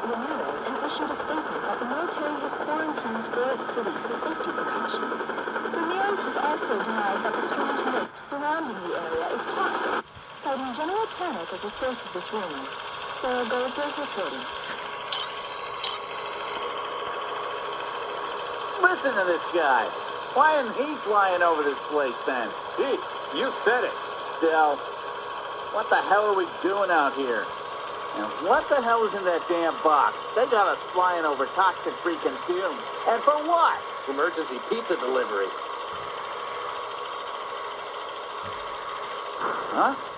Ramirez has issued a statement that the military has quarantined Fort City for safety precautions. Ramirez has also denied that the strange mist surrounding the area is toxic, citing general panic as the source of this rumor. Sarah Goldberg reporting. Listen to this guy. Why isn't he flying over this place then? He, you said it. Still, what the hell are we doing out here? And what the hell is in that damn box? They got us flying over toxic freaking fumes. And for what? Emergency pizza delivery. Huh?